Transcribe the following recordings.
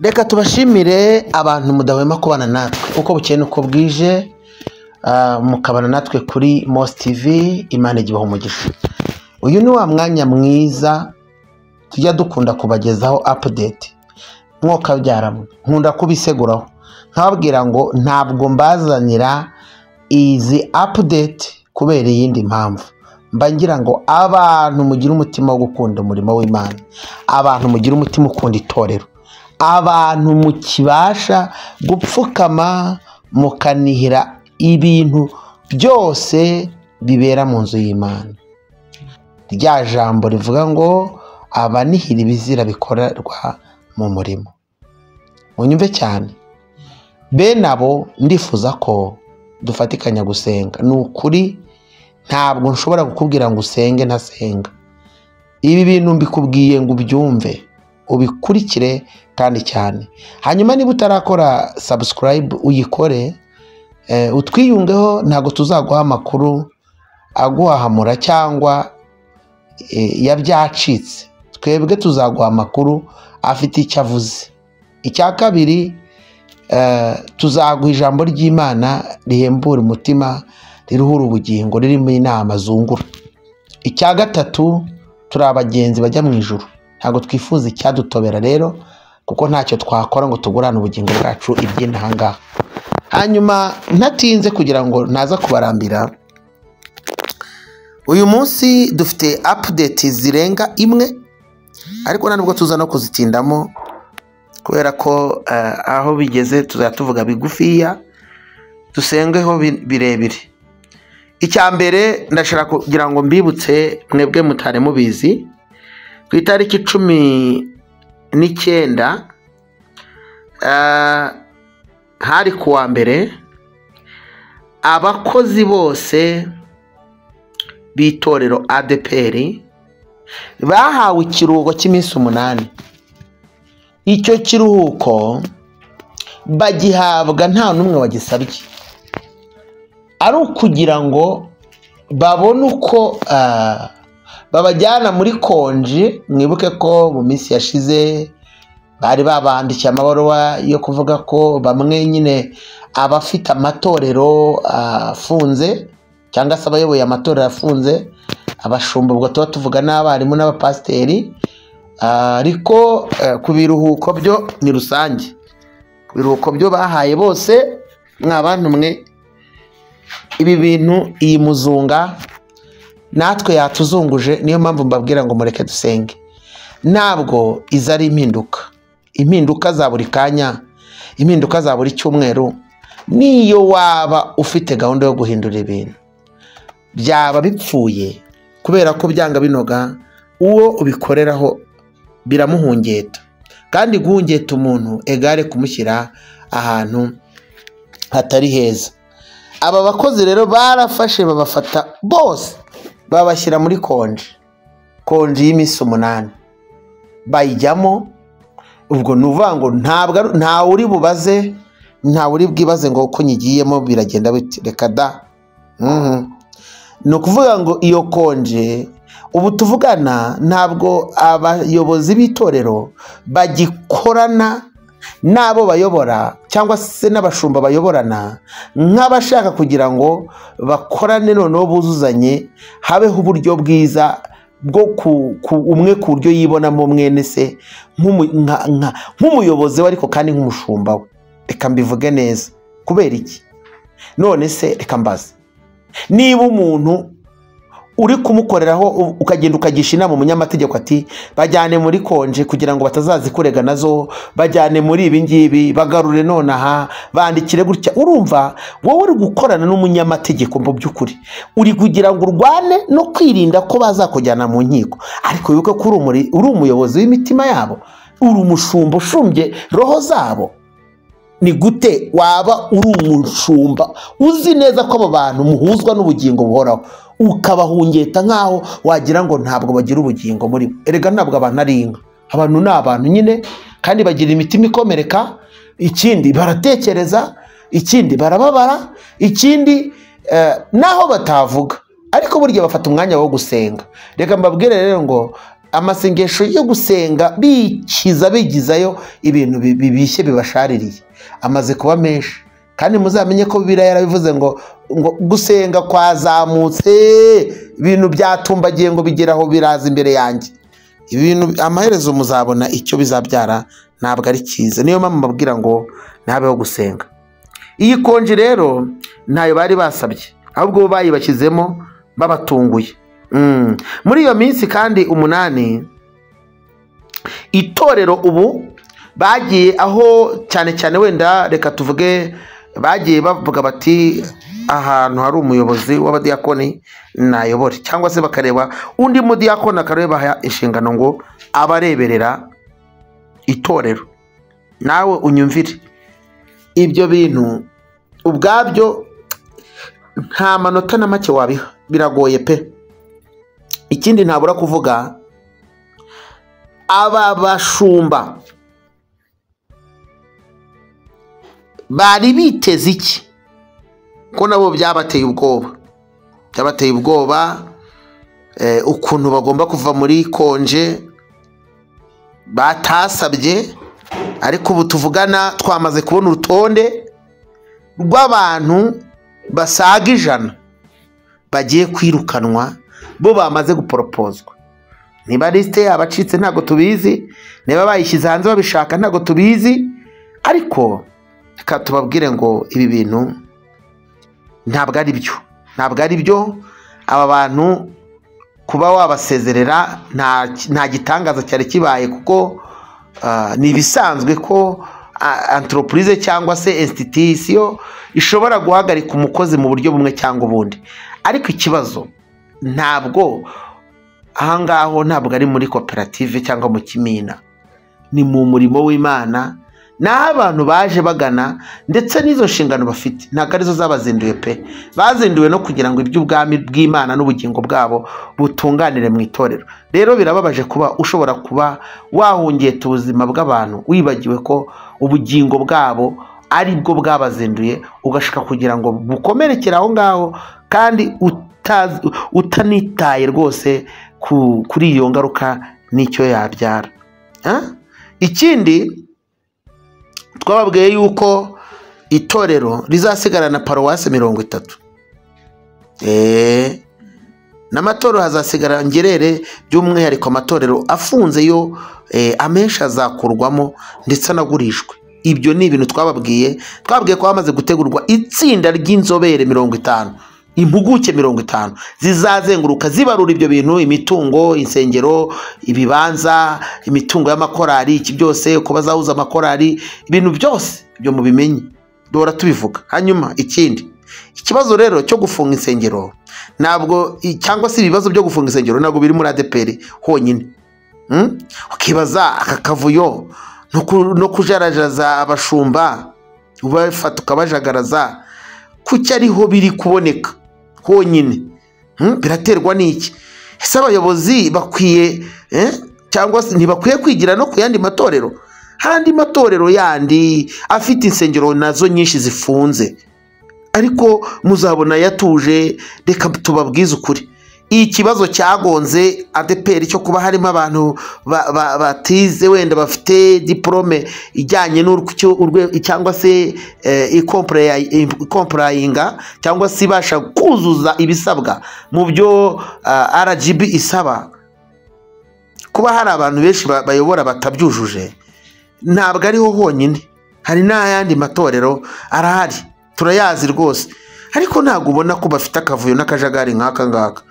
Reka tubashimire abantu mudahwema kubana natwe uko bukeye uko bwije, mukabana natwe kuri Mos TV. Imana igibaho umugisha. Uyu ni wa mwanya mwiza tujya dukunda kubagezaho update mwoka byaramwe, nkunda kubiseguraho nkababwira ngo ntabwo mbazanira izi update kubera iyindi mpamvu, mbangira ngo abantu mugira umutima wo gukunda umurimo w'Imana, abantu mugira umutima ukunda itorero, abantu mukibasha gupfukama mukanihira ibintu byose bibera mu nzu y'Imana. Rya jambo rivuga ngo abanihira ibizira bikorerwa mu murimo. Munyumve cyane, bene abo ndifuza ko dufatikanya gusenga. Ni ukuri ntabwo nshobora kukubwira ngo usenge ntasenga. Ibi bintu mbikubwiye ngo ubyumve ubikurikire kandi cyane. Hanyuma niba utarakora subscribe uyikore, utwiyungeho. Ntabwo tuzaguha amakuru aguhahamura cyangwa yabyacitse. Twebwe tuzaguha amakuru afite icyo avuze. Icya kabiri, tuzaguha ijambo ry'Imana rihembura umutima, riruhura ubugingo, ririmo inama zungura. Icya gatatu, turi abagenzi bajya mu ijuru, ntabwo twifuza icyadutobera rero, kuko ntacyo twakora ngo tugurane ubugingo bwacu iby'inaha ngaha. Hanyuma ntatinze kugira ngo naza kubarambira, uyu munsi dufite update zirenga imwe, ariko ntabwo tuza no kuzitindamo kubera ko aho bigeze tuzatuvuga bigufiya, dusengeho birebire. Icya mbere ndashaka kugira ngo mbibutse mwebwe mutare mubizi, ku itariki 19 hari kuwa mbere, abakozi bose b'itorero ADPR bahawe ikiruhuko cy'iminsi 8. Icyo kiruhuko bagihabwa nta numwe wagisabye, ari ukugira ngo babone uko babajyana muri konji. Mwibuke ko mu minsi yashize bari babandikiye amabaruwa yo kuvuga ko bamwe nyine abafite amatorero afunze cyangwa se abayoboye amatorero afunze, abashumba, ubwo tuba tuvuga n'abarimu n'abapasiteri, ariko ku biruhuko byo ni rusange. Ku biruhuko byo bahaye bose mw'abantu mwe. Ibi bintu, iyi muzunga natwe yatuzunguje, niyo mpamvu mbabwira ngo mureke dusenge. Ntabwo iza ari impinduka za buri kanya, impinduka za buri cyumweru. Niyo waba ufite gahunda yo guhindura ibintu, byaba bipfuye, kubera ko byanga binoga uwo ubikoreraho biramuhungeta, kandi guhungeta umuntu egare kumushyira ahantu hatari heza. Aba bakozi rero barafashe babafata bose babashyira muri konji y'iminsi 8 bayijyamo. Ubwo nuvuga ngo nta uri bubaze, nta uri bwibaze ngo uko nyigiyemo biragenda biti, reka da. Ni ukuvuga ngo iyo konje ubu tuvugana ntabwo abayobozi b'itorero bagikorana n'abo bayobora cyangwa se n'abashumba bayoborana nk'abashaka kugira ngo bakorane noneho buzuzanye, habeho uburyo bwiza bwo umwe ku buryo yibonamo mwene se nk'umuyobozi we, ariko kandi nk'umushumba we. Reka mbivuge neza. Kubera iki? None se reka mbaze, niba umuntu uri kumukoreraho ukagenda ukagisha inama umunyamategeko ati bajyane muri konje kugira ngo batazazikurega nazo, bajyane muri ibi ngibi, bagarure nonaha, bandikire gutya, urumva wowe uri gukorana n'umunyamategeko mu by'ukuri uri kugira ngo urwane no kwirinda ko bazakujyana mu nkiko. Ariko wibuke ko uri umuyobozi w'imitima yabo, uri umushumba ushumbye roho zabo. Ni gute waba uri umushumba uzi neza ko abo bantu muhuzwa n'ubugingo buhoraho, ukabahungeta nkaho wagira ngo ntabwo bagira ubugingo muri bo? Erega ntabwo abantu ari inka, abantu ni abantu nyine, kandi bagira imitima ikomereka. Ikindi baratekereza, ikindi barababara, ikindi naho batavuga, ariko burya bafata umwanya wo gusenga. Reka mbabwire rero ngo amasengesho yo gusenga bikiza bigizayo ibintu bibishye bibashaririye amaze kuba menshi, kandi muzamenye ko Bibiliya yarabivuze ngo gusenga kwazamutse ibintu byatumbagiye ngo bigeraho biraza imbere yanjye. Ibintu amaherezo muzabona icyo bizabyara ntabwo ari cyiza. Niyo mpamvu mbabwira ngo ntabeho gusenga. Iyi konji rero ntayo bari basabye, ahubwo bo bayibashyizemo babatunguye. Muri iyo minsi kandi 8 itorero ubu bagiye aho cyane cyane wenda reka tuvuge bagiye bavuga bati ahantu hari umuyobozi w'abadiyakoni nayobore, cyangwa se bakareba undi mudiyakoni akareba inshingano ngo abareberera itorero. Nawe unyumvire, ibyo bintu ubwabyo nta manota na make wabiha, biragoye pe. Ikindi ntabura kuvuga aba bashumba bari biteze iki ko nabo byabateye ubwoba, ukuntu bagomba kuva muri konje batasabye. Ariko ubu tuvugana twamaze kubona urutonde rw'abantu basaga 100 bagiye kwirukanwa, bo bamaze guporopozwa. Niba liste abacitse ntago tubizi, niba bayishyize hanze babishaka ntago tubizi, ariko reka tubabwire ngo ibi bintu ntabwo ari byo. Aba bantu kuba wabasezerera nta gitangaza cyari kibaye, kuko ni bisanzwe ko entreprise cyangwa se institution ishobora guhagarika umukozi mu buryo bumwe cyangwa ubundi. Ariko ikibazo ntabwo ahangaho ntabwo ari muri koperative cyangwa mu kimina, ni mu murimo w'Imana. N'abantu baje bagana ndetse n'izo nshingano bafite ntabwo arizo zabazinduye pe, bazinduwe no kugira ngo iby'ubwami bw'Imana n'ubugingo bwabo butunganire mu itorero. Rero birababaje kuba ushobora kuba wahungeta ubuzima bw'abantu wibagiwe ko ubugingo bwabo ari bwo bwabazinduye, ugashaka kugira ngo bukomerekere aho ngaho kandi utanitaye rwose kuri iyo ngaruka n'icyo yabyara. Ikindi twababwiye yuko itorero rizasigarana paruwase 30. N'amatorero hazasigara ngerere, by'umwihariko amatorero afunze yo amenshi azakurwamo ndetse anagurishwe. Ibyo ni ibintu twababwiye ko hamaze gutegurwa itsinda ry'inzobere 50, impuguke 50 zizazenguruka zibarura ibyo bintu, imitungo, insengero, ibibanza, imitungo y'amakorari, iki byose uko bazahuza amakorari, ibintu byose ibyo mubimenye dora tubivuga. Hanyuma ikindi ikibazo rero cyo gufunga insengero ntabwo, cyangwa se ibibazo byo gufunga insengero ntabwo biri muri ADPR honyine. Ukibaza aka kavuyo no kujarajaza abashumba ubafata ukabajagaraza kuki ariho biri kuboneka honyine, biraterwa n'iki? Ese abayobozi bakwiye cyangwa se ntibakwiye kwigira no ku yandi matorero? Handi matorero yandi afite insengero nazo nyinshi zifunze, ariko muzabona yatuje. Reka tubabwize ukuri, ikibazo cyagonze ADPR cyo kuba harimo abantu batize wenda bafite diplome ijyanye n'urwego cyangwa se complyinga cyangwa se ibasha kuzuza ibisabwa mu byo RGB isaba. Kuba hari abantu benshi bayobora batabyujuje ntabwo ariho honyine, hari n'ayandi matorero arahari turayazi rwose, ariko ntabwo ubona ko bafite akavuyo n'akajagari nk'aka ngaka.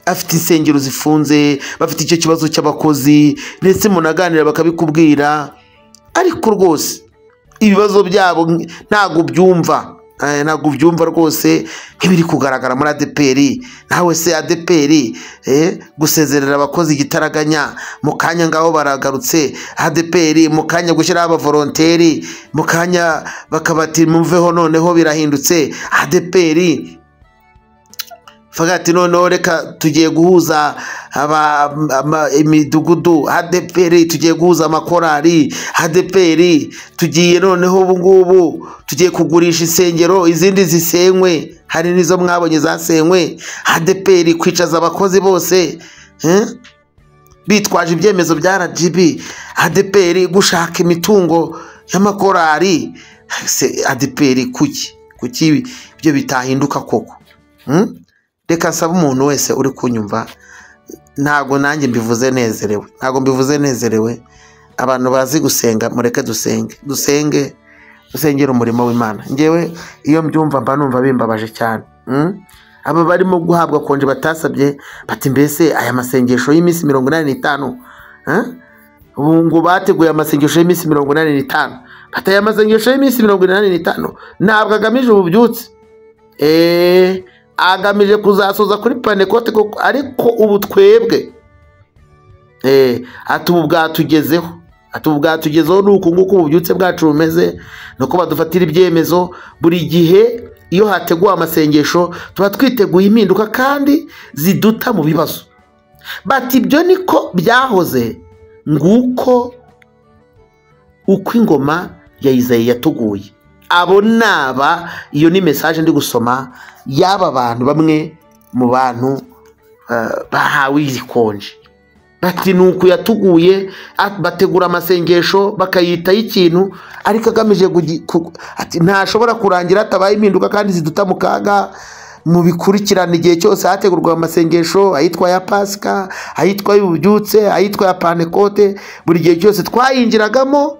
Afite insengero zifunze, bafite icyo kibazo cy'abakozi, ndetse munaganira bakabikubwira, ariko rwose ibibazo byabo ntabwo byumva rwose nk'ibiri kugaragara muri ADPR. Nawe se ADPR gusezerera abakozi igitaraganya, mu kanya ngaho baragarutse. ADPR mu kanya gushyiraho abavolonteri, mu kanya bakabati muveho noneho birahindutse. ADPR fagati noneho reka tugiye guhuza imidugudu, ADPR tugiye guhuza amakorari, ADPR tugiye noneho ubu ngubu tugiye kugurisha insengero izindi zisenywe, hari nizo mwabonye zasenywe. ADPR kwicaza abakozi bose, bitwaje ibyemezo bya RGB, ADPR gushaka imitungo y'amakorari. Se ADPR kuki ibyo bitahinduka koko? Reka nsaba umuntu wese uri kunyumva, ntago nanjye mbivuze nezerewe, abantu bazi gusenga mureke dusengera umurimo w'Imana. Ngewe iyo mbyumva mba numva bimbabaje cyane. Aba barimo guhabwa konje batasabye bati mbese aya masengesho y'iminsi 85 ubu ngo bateguye amasengesho y'iminsi 85 bataya amasengesho y'iminsi 85 ntabwo agamije ububyutse, agamije kuzasoza kuri Pentecote koko. Ariko ubu twebwe atubu bwatugezeho nuko nguko ububyutse bwacu bumeze, nuko badufatira ibyemezo buri gihe. Iyo hateguwe amasengesho tuba twiteguye impinduka kandi ziduta mu bibazo. Bati ibyo niko byahoze, nguko uko ingoma ya Izayi yatuguye. Abo naba, iyo ni message ndi gusoma y'aba bantu, bamwe mu bantu bahawe izikonje. Bati nuko yatuguye, bategura amasengesho bakayita y'ikintu ariko agamije ati ntashobora kurangira atabaye impinduka kandi ziduta mu kaga. Mu bikurikirana igihe cyose hategurwa amasengesho, ayitwa ya Pasika, ayitwa y'ububyutse, ayitwa ya Pentecote, buri gihe cyose twayinjiragamo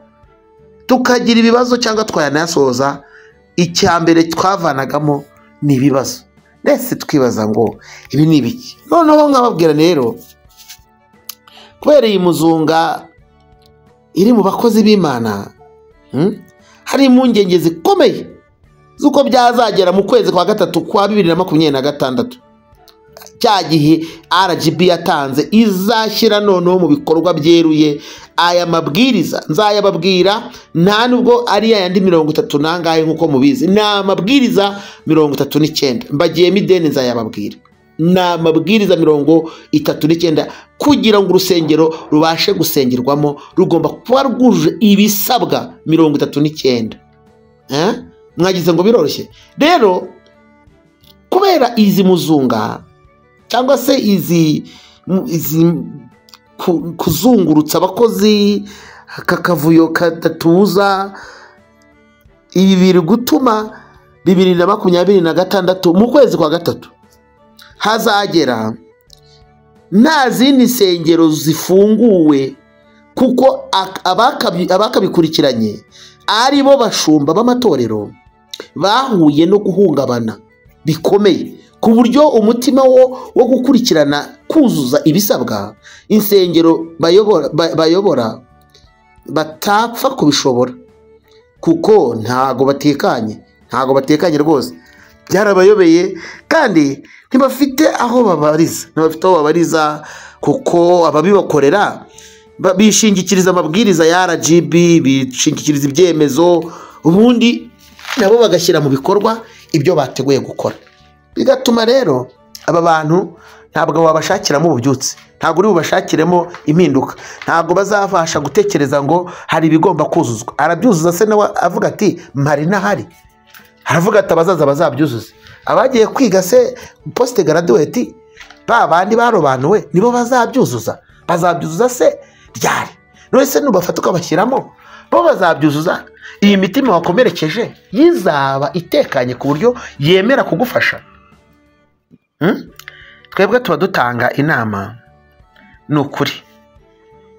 tukagira ibibazo cyangwa twayanasoza, icyambere twavanagamo ni ibibazo. Ndetse twibaza ngo ibi ni ibiki? Noneho nkababwira rero, kubera iyi muzunga iri mu bakozi b'Imana, hari impungenge zikomeye zuko byazagera mu kwezi kwa gatatu kwa 2026 cya gihe RGB yatanze izashyira noneho mu bikorwa byeruye aya mabwiriza. Nzayababwira, nta nubwo ari yandi 30 nangaye nkuko mubizi, na mabwiriza 39 mbagiyemo ideni. Nzayababwira na mabwiriza 39 kugira ngo urusengero rubashe gusengerwamo rugomba kuba rwuje ibisabwa 39. Mwagize ngo biroroshye rero, kubera izi muzunga cyangwa se izi kuzungurutsa abakozi, kakavuyo katatuza, ibi biri gutuma 2026 mu kwezi kwa gatatu hazagera nta zindi nsengero zifunguwe, kuko abakabikurikiranye ari bo bashumba b'amatorero bahuye no guhungabana bikomeye, ku buryo umutima wo gukurikirana kuzuza ibisabwa insengero bayobora batapfa kubishobora, kuko ntago batekanye rwose. Byarabayobeye kandi ntibafite aho babariza, kuko ababibakorera bishingikiriza amabwiriza ya RGB, bishingikiriza ibyemezo, ubundi nabo bagashyira mu bikorwa ibyo bateguye gukora. Bigatuma rero aba bantu ntabwo wabashakiramo ububyutse, ntabwo uri bubashakiremo impinduka, ntabwo bazafasha gutekereza ngo hari ibigomba kuzuzwa. Arabyuzuza se nawe avuga ati mpari nahari, aravuga ati abazaza bazabyuzuze. Abagiye kwiga se post graduate ba bandi barobanuwe nibo bazabyuzuza se ryari? None se nubafata ukabashyiramo bo bazabyuzuza? Iyi mitima wakomerekeje yizaba itekanye ku buryo yemera kugufasha? Twebwe tuba dutanga inama, nukuri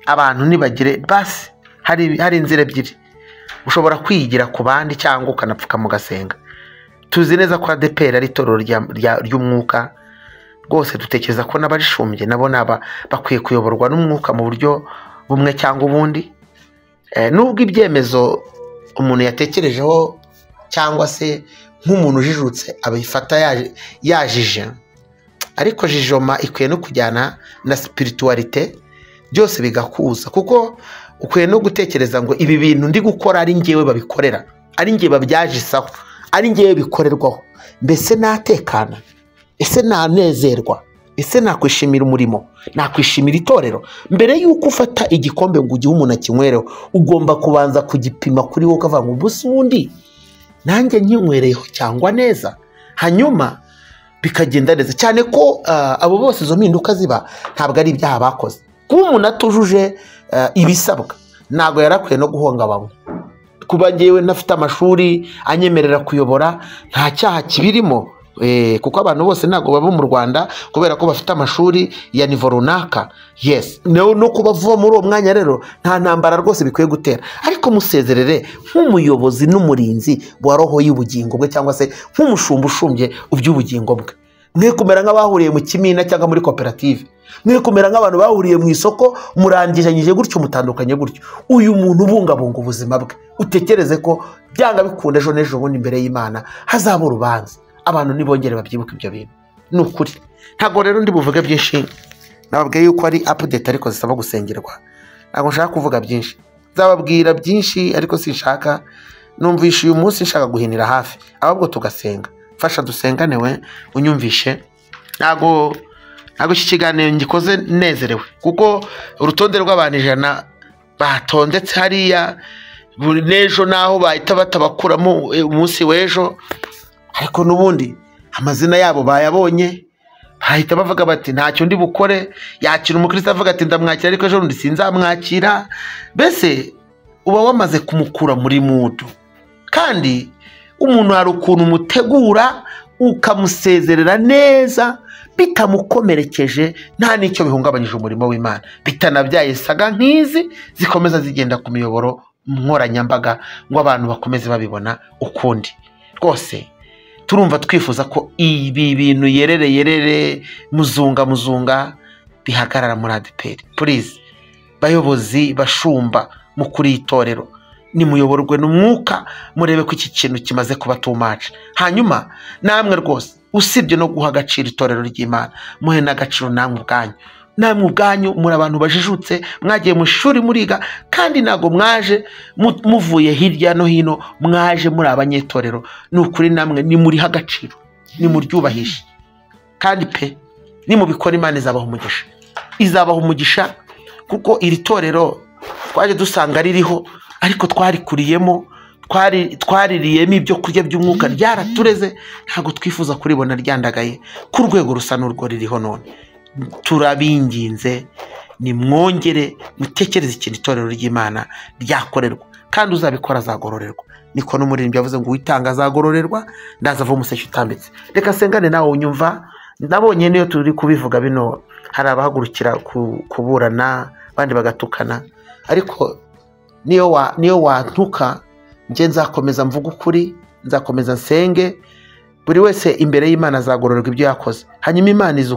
abantu nibagire basi, hari inzira ebyiri. Ushobora kwigira ku bandi cyangwa ukanapfuka mu gasenga. Tuzi neza ko ADPR ari itorero ry'umwuka, rwose dutekereza ko n'abarishumbye nabo bakwiye kuyoborwa n'umwuka mu buryo bumwe cyangwa ubundi. Nubwo ibyemezo umuntu yatekerejeho cyangwa se nk'umuntu ujijutse abifata yajije, ariko jijoma ikwiye no kujyana na spiritualite, byose bigakuza, kuko ukwiye no gutekereza ngo ibi bintu ndi gukora ari ngewe babikorera, ari ngewe babyajisaho, ari ngewe bikorerwaho, mbese natekana, ese nanezerwa, ese nakwishimira umurimo, nakwishimira itorero. Mbere yuko ufata igikombe ngo ugihe umuntu akinywereho, ugomba kubanza kugipima kuri wowe ukavuga ngo busi wundi nanjye nkinywereho cyangwa neza, hanyuma bikagenda neza. Cyane ko abo bose izo mpinduka ziba ntabwo ari ibyaha bakoze, kuba umuntu atujuje ibisabwa ntabwo yarakwiye no guhungabanywa. Kuba ngewe ntafite amashuri anyemerera kuyobora nta cyaha kibirimo, kuko abantu bose ntabwo baba mu Rwanda kubera ko bafite amashuri ya nivo runaka. Yes, no kuba vuba muri uwo mwanya rero nta ntambara rwose bikwiye gutera, ariko musezerere nk'umuyobozi n'umurinzi wa roho y'ubugingo bwe, cyangwa se nk'umushumba ushumbye uby'ubugingo bwe. Mwe kumera nk'abahuriye mu kimina cyangwa muri koperative, mwe kumera nk'abantu bahuriye mu isoko murangijanyije gutyo mutandukanye gutyo. Uyu muntu ubungabunga ubuzima bwe, utekereze ko byanga bikunda ejo n'ejo bundi imbere y'Imana hazaba urubanza. Abantu nibongere babyibuka ibyo bintu, ni ukuri. Ntabwo rero ndi buvuge byinshi, nababwiye yuko ari update ariko zisaba gusengerwa. Ntabwo nshaka kuvuga byinshi, nzababwira byinshi ariko sinshaka, numvishe uyu munsi nshaka guhinira hafi, ahubwo tugasenga. Fasha dusengane we unyumvishe. Ntabwo iki kiganiro ngikoze nezerewe, kuko urutonde rw'abantu 100 batondetse hariya buri n'ejo naho bahita batabakuramo umunsi w'ejo, ariko n'ubundi amazina yabo bayabonye, bahita bavuga bati ntacyo ndi bukore. Yakira umukristo avuga ati ndamwakira ariko ejo rundi sinzamwakira. Mbese uba wamaze kumukura muri mudu, kandi umuntu hari ukuntu umutegura ukamusezerera neza bitamukomerekeje, nta n'icyo bihungabanyije umurimo w'Imana, bitanabyaye saga nk'izi zikomeza zigenda ku miyoboro nkoranyambaga ngo abantu bakomeze babibona ukundi. Rwose turumva twifuza ko ibi bintu yerere muzunga bihagarara muri ADEPR. Please bayobozi bashumba mu kuri itorero, ni muyoborwe n'umwuka, murebe ko iki kintu kimaze kuba too much. Hanyuma namwe rwose usibye no guha agaciro itorero ry'Imana, muhe n'agaciro namwe ubwanyu muri abantu bajijutse, mwagiye mu shuri muriga, kandi ntago mwaje muvuye hirya no hino, mwaje muri abanyetorero. Ni ukuri namwe ni muri agaciro, ni muryubahishe, kandi pe ni mu bikora Imana izabaha umugisha, kuko iri torero twaje dusanga ririho, ariko twarikuriyemo, twaririyemo ibyo kurya by'umwuka, ryaratureze. Ntabwo twifuza kuribona ryandagaye ku rwego rusa n'urwo ririho none. Turabinginze ni mwongere mutekereze ikintu itorero ry'Imana ryakorerwa, kandi uzabikora azagororerwa. Niko n'umuririmbyi yavuze ngo witanga azagororerwa, ndaza ava umuseke utambitse. Reka sengane nawe unyumva. Nabonye niyo turi kubivuga bino hari abahagurukira kuburana, abandi bagatukana, ariko niyo wantuka nje nzakomeza mvuga ukuri, nzakomeza nsenge. Buri wese imbere y'Imana azagororerwa ibyo yakoze. Hanyuma Imana izi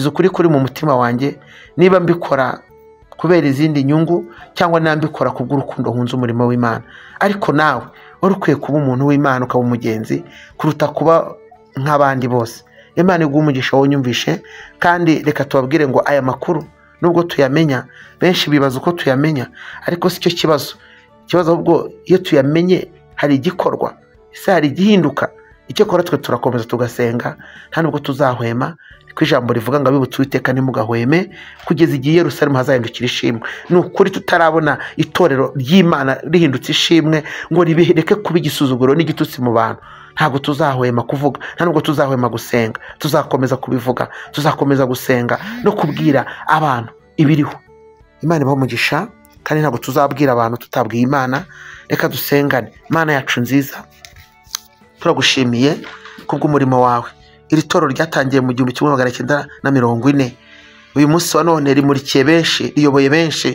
ukuri kuri mu mutima wanjye, niba mbikora kubera izindi nyungu cyangwa nambikora kubw'urukundo nkunze umurimo w'Imana. Ariko nawe wari ukwiye kuba umuntu w'Imana, ukaba umugenzi kuruta kuba nk'abandi bose. Imana iguha umugisha wonyumvishe, kandi reka tubabwire ngo aya makuru nubwo tuyamenya, benshi bibaza uko tuyamenya, ariko si cyo kibazo. Ikibazo ahubwo iyo tuyamenye hari igikorwa, ese hari igihinduka. Icyo kora twe turakomeza tugasenga, nta nubwo tuzahwema. Ko ijambo rivuga ngo abibutse Uwiteka ntimugahweme kugeza igihe Yerusalemu hazahindukira ishimwe. Ni ukuri tutarabona itorero ry'Imana rihindutse ishimwe ngo ribireke kuba igisuzuguro n'igitutsi mu bantu. Ntabwo tuzahwema kuvuga, nta nubwo tuzahwema gusenga. Tuzakomeza kubivuga, tuzakomeza gusenga no kubwira abantu ibiriho. Imana ibahe umugisha, kandi ntabwo tuzabwira abantu tutabwiye Imana. Reka dusengane. Mana yacu nziza, turagushimiye kubw'umurimo wawe. Iri toro ryatangiye mu 1940. Uyu munsi wa none rimurikiye benshi, riyoboye benshi,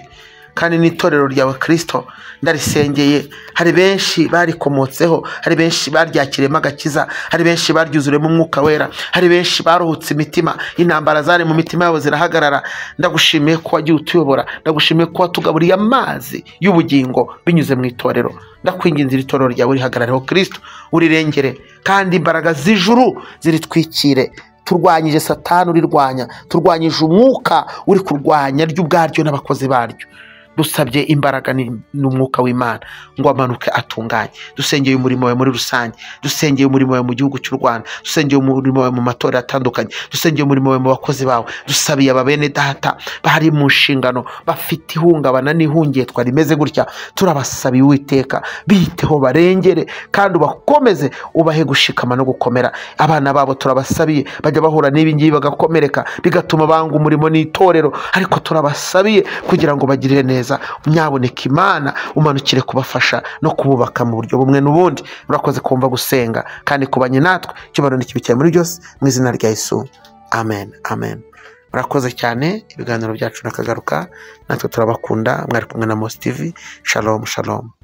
kandi n'itorero ryawe Kristo ndarisengeye. Hari benshi barikomotseho, hari benshi baryakiremo agakiza, hari benshi baryuzuremo umwuka wera, hari benshi baruhutse imitima, intambara zari mu mitima yabo zirahagarara. Ndagushimiye ko wagiye utuyobora, ndagushimiye ko watugaburiye amazi y'ubugingo binyuze mu itorero. Ndakwinginze iri torero ryawe rihagarareho Kristo, urirengere, kandi imbaraga z'ijuru ziritwikire. Turwanyije Satani urirwanya, turwanyije umwuka uri kurwanya ry'ubwaryo n'abakozi baryo. dusabye imbaraga n'umwuka w'Imana ngo amanuke atunganye. Dusengeye umurimo wawe muri rusange, dusengeye umurimo wawe mu gihugu cy'u Rwanda, dusengeye umurimo wawe mu matorero atandukanye, dusengeye umurimo wawe mu bakozi bawe, dusabiye ababene data bari mu nshingano bafite ihungabana n'ihungetwa rimeze gutya, turabasabiye Uwiteka biteho barengere kandi ubakomeze, ubahe gushikama no gukomera. Abana babo turabasabiye bajya bahura n'ibi ngibi bagakomereka bigatuma banga umurimo n'itorero, ariko turabasabiye kugira ngo bagirire neza. Nyaboneka Imana umanukire kubafasha no kububaka mu buryo bumwe n'ubundi. Urakoze kumva gusenga kandi kubanye natwe, cyubahiro n'ikibi muri byose mu izina rya Yesu, amen amen. Murakoze cyane, ibiganiro byacu nakagaruka, natwe turabakunda. Mwari kumwe na Mos TV. Shalom shalom.